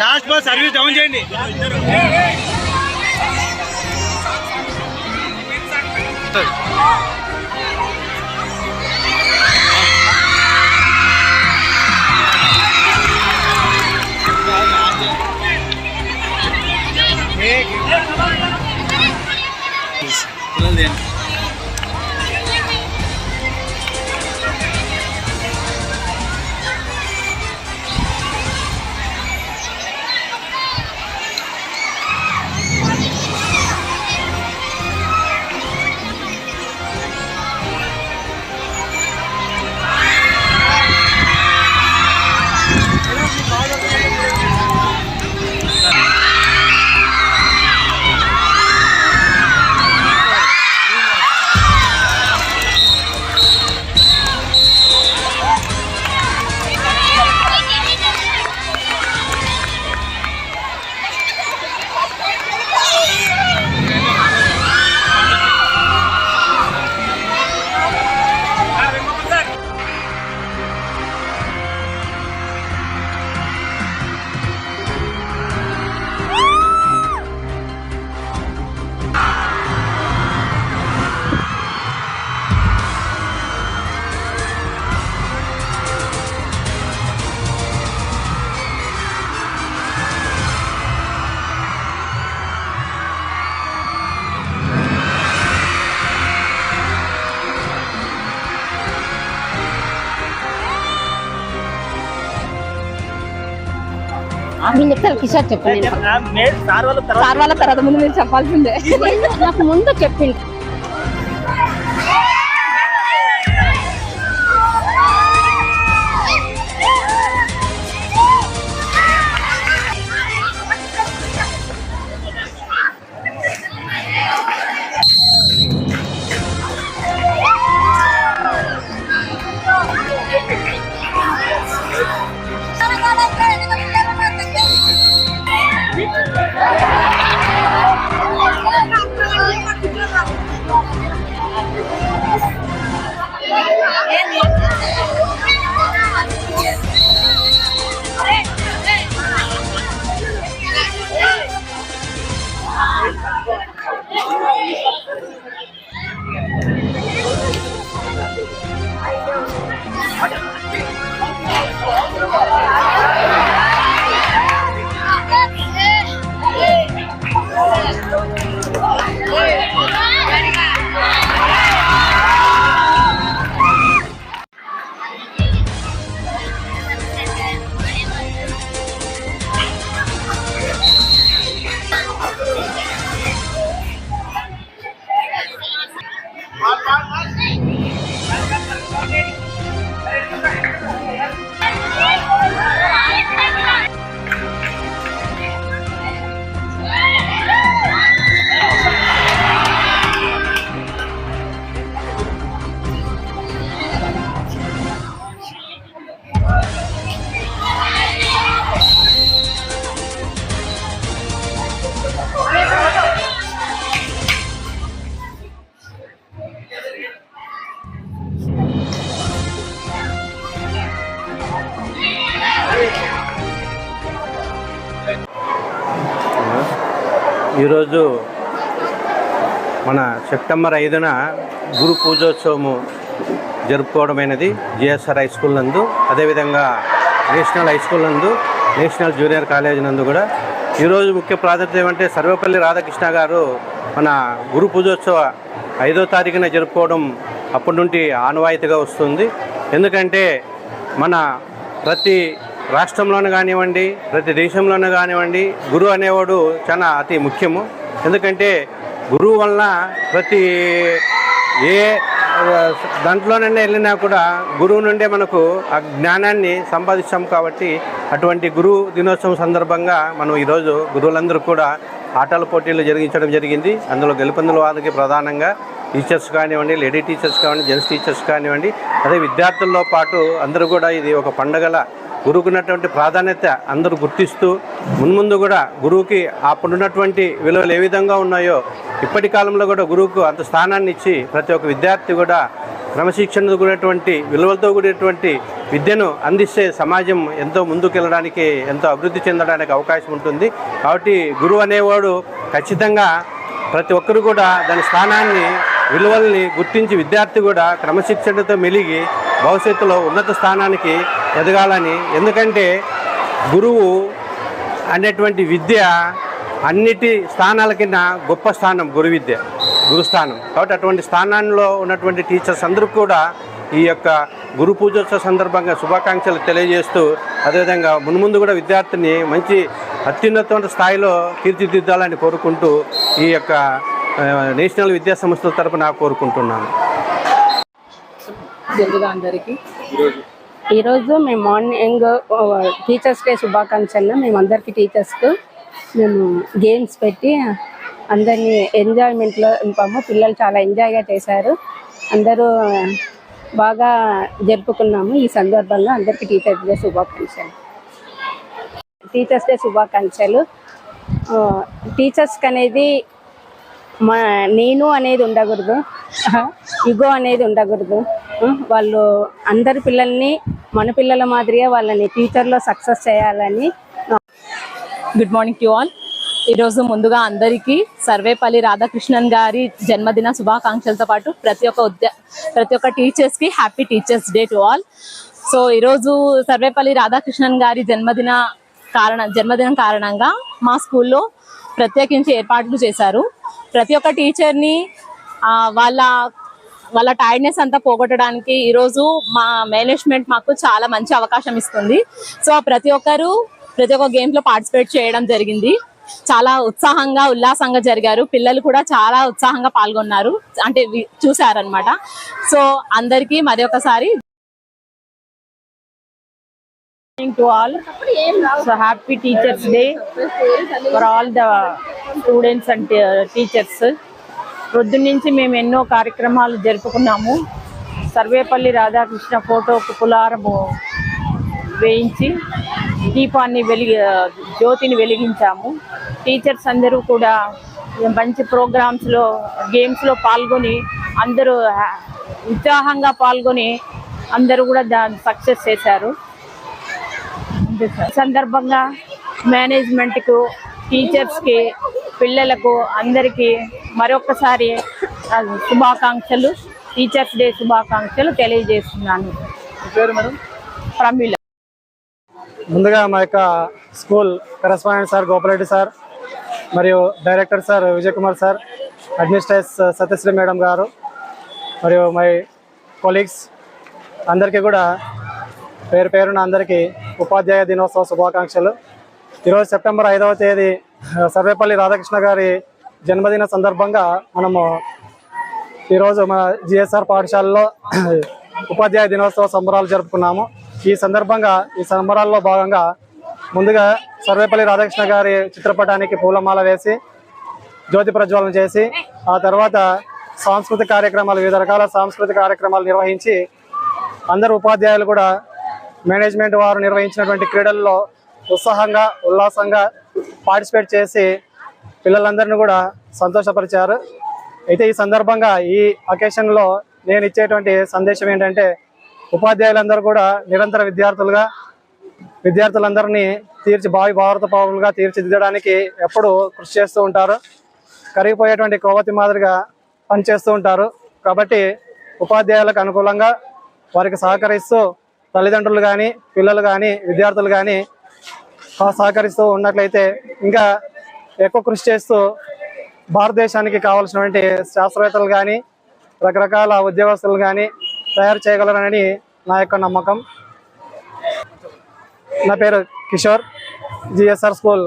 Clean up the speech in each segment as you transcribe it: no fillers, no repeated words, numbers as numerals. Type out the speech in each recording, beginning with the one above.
Last bus service down చేయండి. మీరు చెప్తారు కిషోర్ చెప్పండి. సార్ వాళ్ళ తర్వాత ముందు మీరు చెప్పాల్సిందే. నాకు ముందు చెప్పింది. ఈరోజు మన సెప్టెంబర్ 5న గురు పూజోత్సవము జరుపుకోవడమైనది జిఎస్ఆర్ హై స్కూల్ నందు, అదేవిధంగా నేషనల్ హై స్కూల్ నందు, నేషనల్ జూనియర్ కాలేజ్ నందు కూడా. ఈరోజు ముఖ్య ప్రాధాన్యత ఏమంటే సర్వేపల్లి రాధాకృష్ణ గారు మన గురు పూజోత్సవ 5వ తారీఖున జరుపుకోవడం అప్పటి నుండి ఆనవాయితీగా వస్తుంది. ఎందుకంటే మన ప్రతి రాష్ట్రంలోనూ కానివ్వండి, ప్రతి దేశంలోనూ కానివ్వండి, గురువు అనేవాడు చాలా అతి ముఖ్యము. ఎందుకంటే గురువు వలన ప్రతి ఏ దాంట్లోనైనా వెళ్ళినా కూడా గురువు నుండే మనకు ఆ జ్ఞానాన్ని సంపాదిస్తాం. కాబట్టి అటువంటి గురు దినోత్సవం సందర్భంగా మనం ఈరోజు గురువులందరూ కూడా ఆటల పోటీలు జరిగించడం జరిగింది. అందులో గెలుపొందిన వారికి ప్రధానంగా టీచర్స్ కానివ్వండి, లేడీ టీచర్స్ కానివ్వండి, జెంట్స్ టీచర్స్ కానివ్వండి, అదే విద్యార్థుల్లో పాటు అందరూ కూడా ఇది ఒక పండగల గురువుకున్నటువంటి ప్రాధాన్యత అందరూ గుర్తిస్తూ మున్ముందు కూడా గురువుకి అప్పుడున్నటువంటి విలువలు ఏ విధంగా ఉన్నాయో ఇప్పటి కాలంలో కూడా గురువుకు అంత స్థానాన్ని ఇచ్చి ప్రతి ఒక్క విద్యార్థి కూడా క్రమశిక్షణతో కూడినటువంటి విలువలతో కూడినటువంటి విద్యను అందిస్తే సమాజం ఎంతో ముందుకెళ్ళడానికి, ఎంతో అభివృద్ధి చెందడానికి అవకాశం ఉంటుంది. కాబట్టి గురువు అనేవాడు ఖచ్చితంగా ప్రతి ఒక్కరు కూడా దాని స్థానాన్ని, విలువల్ని గుర్తించి విద్యార్థి కూడా క్రమశిక్షణతో మెలిగి భవిష్యత్తులో ఉన్నత స్థానానికి ఎదగాలని. ఎందుకంటే గురువు అనేటువంటి విద్య అన్నిటి స్థానాల కింద గొప్ప స్థానం గురుస్థానం. కాబట్టి అటువంటి స్థానంలో ఉన్నటువంటి టీచర్స్ అందరూ కూడా ఈ యొక్క గురు పూజోత్సవ సందర్భంగా శుభాకాంక్షలు తెలియజేస్తూ, అదేవిధంగా మున్ముందు కూడా విద్యార్థిని మంచి అత్యున్నత స్థాయిలో తీర్చిదిద్దాలని కోరుకుంటూ ఈ యొక్క నేషనల్ విద్యా సంస్థల తరపున కోరుకుంటున్నాను. ఈరోజు మేము మార్నింగ్ టీచర్స్ డే శుభాకాంక్షలు మేమందరికీ టీచర్స్కు మేము గేమ్స్ పెట్టి అందరినీ ఎంజాయ్మెంట్లో నింపాము. పిల్లలు చాలా ఎంజాయ్గా చేశారు. అందరూ బాగా జరుపుకున్నాము. ఈ సందర్భంగా అందరికీ టీచర్స్ డే శుభాకాంక్షలు. టీచర్స్కి అనేది నేను అనేది ఉండకూడదు, ఇగో అనేది ఉండకూడదు. వాళ్ళు అందరి పిల్లల్ని మన పిల్లల మాదిరిగా వాళ్ళని ఫ్యూచర్లో సక్సెస్ చేయాలని. Good morning to all. ఈరోజు ముందుగా అందరికీ సర్వేపల్లి రాధాకృష్ణన్ గారి జన్మదిన శుభాకాంక్షలతో పాటు ప్రతి ఒక్క టీచర్స్కి happy teachers day to all. So ఈరోజు సర్వేపల్లి రాధాకృష్ణన్ గారి జన్మదినం కారణంగా మా స్కూల్లో ప్రత్యేకించి ఏర్పాట్లు చేశారు. ప్రతి ఒక్క టీచర్ని వాళ్ళ టైర్డ్నెస్ అంతా పోగొట్టడానికి ఈరోజు మా మేనేజ్మెంట్ మాకు చాలా మంచి అవకాశం ఇస్తుంది. సో ప్రతి ఒక్క గేమ్లో పార్టిసిపేట్ చేయడం జరిగింది. చాలా ఉత్సాహంగా ఉల్లాసంగా జరిగారు. పిల్లలు కూడా చాలా ఉత్సాహంగా పాల్గొన్నారు, అంటే చూసారనమాట. సో అందరికీ మరి ఒకసారి to all. So happy Teachers Day for all the students and teachers. పొద్దున్న నుంచి మేము ఎన్నో కార్యక్రమాలు జరుపుకున్నాము. సర్వేపల్లి రాధాకృష్ణ ఫోటోకు పులారము వేయించి జ్యోతిని వెలిగించాము. టీచర్స్ అందరూ కూడా మంచి ప్రోగ్రామ్స్లో, గేమ్స్లో పాల్గొని అందరూ ఉత్సాహంగా పాల్గొని అందరూ కూడా దాన్ని సక్సెస్ చేశారు. సందర్భంగా మేనేజ్మెంట్కు, టీచర్స్కి, పిల్లలకు అందరికీ మరొకసారి శుభాకాంక్షలు, టీచర్స్ డే శుభాకాంక్షలు తెలియజేస్తున్నాను. ప్రమీల. ముందుగా మా యొక్క school correspondent sir Gopalreddy sir, మరియు director sir Vijay Kumar sir, administrator Satyasri madam గారు, మరియు మై కొలీగ్స్ అందరికీ కూడా పేరు పేరున అందరికీ ఉపాధ్యాయ దినోత్సవ శుభాకాంక్షలు. ఈరోజు సెప్టెంబర్ 5వ తేదీ సర్వేపల్లి రాధాకృష్ణ గారి జన్మదిన సందర్భంగా మనము ఈరోజు మన జిఎస్ఆర్ పాఠశాలలో ఉపాధ్యాయ దినోత్సవ సంబరాలు జరుపుకున్నాము. ఈ సంబరాల్లో భాగంగా ముందుగా సర్వేపల్లి రాధాకృష్ణ గారి చిత్రపటానికి పూలమాల వేసి జ్యోతి ప్రజ్వలన చేసి, ఆ తర్వాత వివిధ రకాల సాంస్కృతిక కార్యక్రమాలు నిర్వహించి అందరు ఉపాధ్యాయులు కూడా మేనేజ్మెంట్ వారు నిర్వహించినటువంటి క్రీడల్లో ఉత్సాహంగా ఉల్లాసంగా పార్టిసిపేట్ చేసి పిల్లలందరినీ కూడా సంతోషపరిచారు. అయితే ఈ సందర్భంగా ఈ అకేషన్లో నేను ఇచ్చేటువంటి సందేశం ఏంటంటే, ఉపాధ్యాయులందరూ కూడా నిరంతర విద్యార్థులందరినీ భారత పౌరులుగా తీర్చిదిద్దడానికి ఎప్పుడూ కృషి చేస్తూ ఉంటారు. కరిగిపోయేటువంటి కొవ్వొత్తి మాదిరిగా పనిచేస్తూ ఉంటారు. కాబట్టి ఉపాధ్యాయులకు అనుకూలంగా వారికి సహకరిస్తూ తల్లిదండ్రులు కానీ, పిల్లలు కానీ, విద్యార్థులు కానీ సహకరిస్తూ ఉన్నట్లయితే ఇంకా ఎక్కువ కృషి చేస్తూ భారతదేశానికి కావాల్సినటువంటి శాస్త్రవేత్తలు కానీ, రకరకాల ఉద్యోగస్తులు కానీ తయారు చేయగలరని నా యొక్క నమ్మకం. నా పేరు కిషోర్, జిఎస్ఆర్ స్కూల్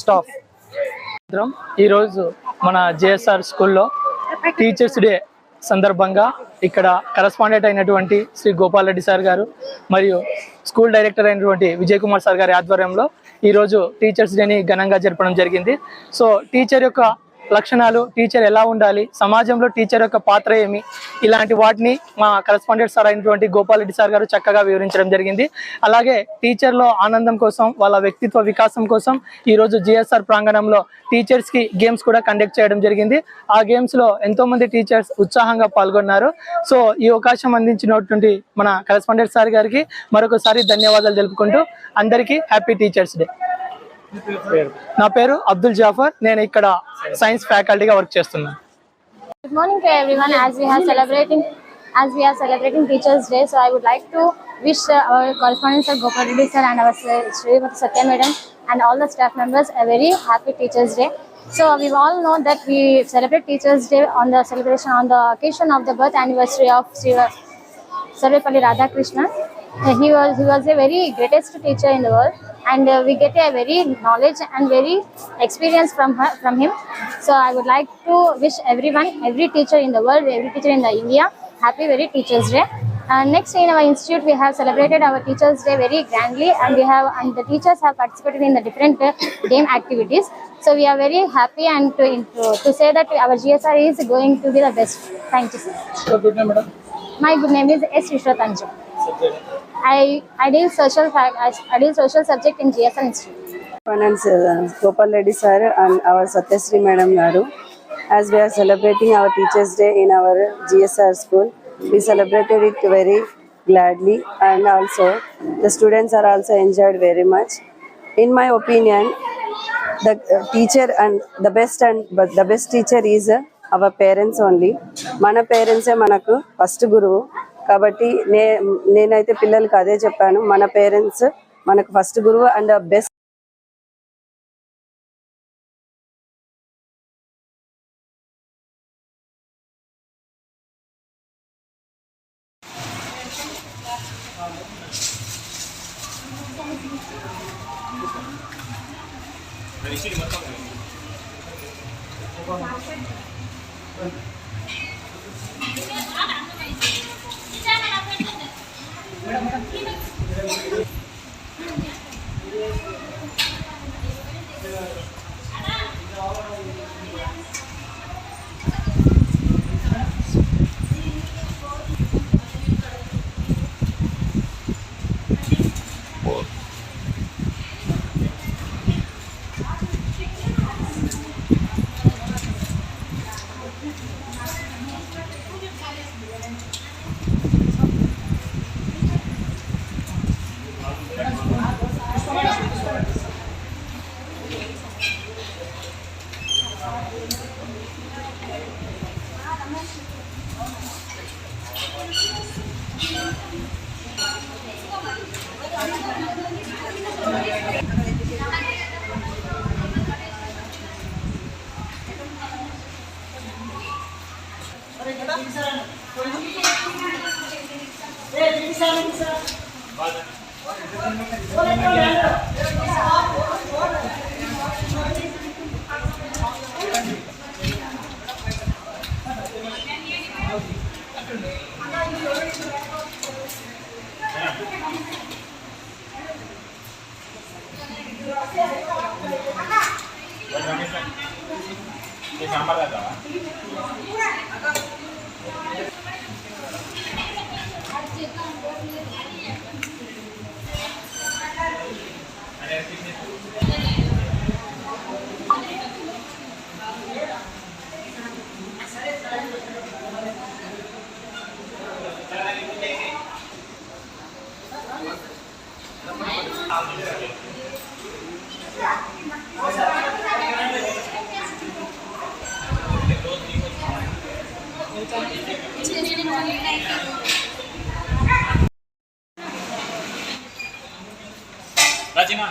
స్టాఫ్. ఈరోజు మన జిఎస్ఆర్ స్కూల్లో టీచర్స్ డే సందర్భంగా ఇక్కడ కరెస్పాండెంట్ అయినటువంటి శ్రీ గోపాల్ రెడ్డి సార్ గారు మరియు స్కూల్ డైరెక్టర్ అయినటువంటి విజయ్ కుమార్ సార్ గారి ఆధ్వర్యంలో ఈరోజు టీచర్స్ డేని ఘనంగా జరపడం జరిగింది. సో టీచర్ యొక్క లక్షణాలు, టీచర్ ఎలా ఉండాలి, సమాజంలో టీచర్ యొక్క పాత్ర ఏమి, ఇలాంటి వాటిని మా కరెస్పాండెంట్ సార్ అయినటువంటి గోపాల్ రెడ్డి సార్ గారు చక్కగా వివరించడం జరిగింది. అలాగే టీచర్లో ఆనందం కోసం, వాళ్ళ వ్యక్తిత్వ వికాసం కోసం ఈరోజు జిఎస్ఆర్ ప్రాంగణంలో టీచర్స్కి గేమ్స్ కూడా కండక్ట్ చేయడం జరిగింది. ఆ గేమ్స్లో ఎంతోమంది టీచర్స్ ఉత్సాహంగా పాల్గొన్నారు. సో ఈ అవకాశం అందించినటువంటి మన కరెస్పాండెంట్ సార్ గారికి మరొకసారి ధన్యవాదాలు తెలుపుకుంటూ అందరికీ హ్యాపీ టీచర్స్ డే. నా పేరు అబ్దుల్ జాఫర్, నేను ఇక్కడ సైన్స్ ఫ్యాకల్టీగా వర్క్ చేస్తున్నాను. Good morning to everyone. As we are celebrating Teachers Day, so I would like to wish our correspondent Sir Gopal Reddy sir and our Srimati Satya madam and all the staff members a very happy Teachers Day. So we all know that we celebrate Teachers Day on the occasion of the birth anniversary of Sarvepalli Radhakrishnan. He was a very greatest teacher in the world, and we get a very knowledge and very experience from him. So I would like to wish everyone, every teacher in the world, every teacher in the India, happy very Teachers Day. Next, in our institute, we have celebrated our Teachers Day very grandly, and the teachers have participated in the different game activities. So we are very happy and to say that our GSR is going to be the best. Thank you, sir. So good name, madam. My good name is S. Vishwatanju. I deal social subject in GSR Institute. Finance Gopal Reddy sir and our Satyasri madam garu. As we are celebrating our Teachers Day in our GSR school, we celebrated it very gladly, and also the students are also enjoyed very much. In my opinion, the teacher and the best teacher is our parents only. Mana parents manaku first guru. కాబట్టి నేనైతే పిల్లలకి అదే చెప్పాను, మన parents మనకు first గురువు and best. Rajina.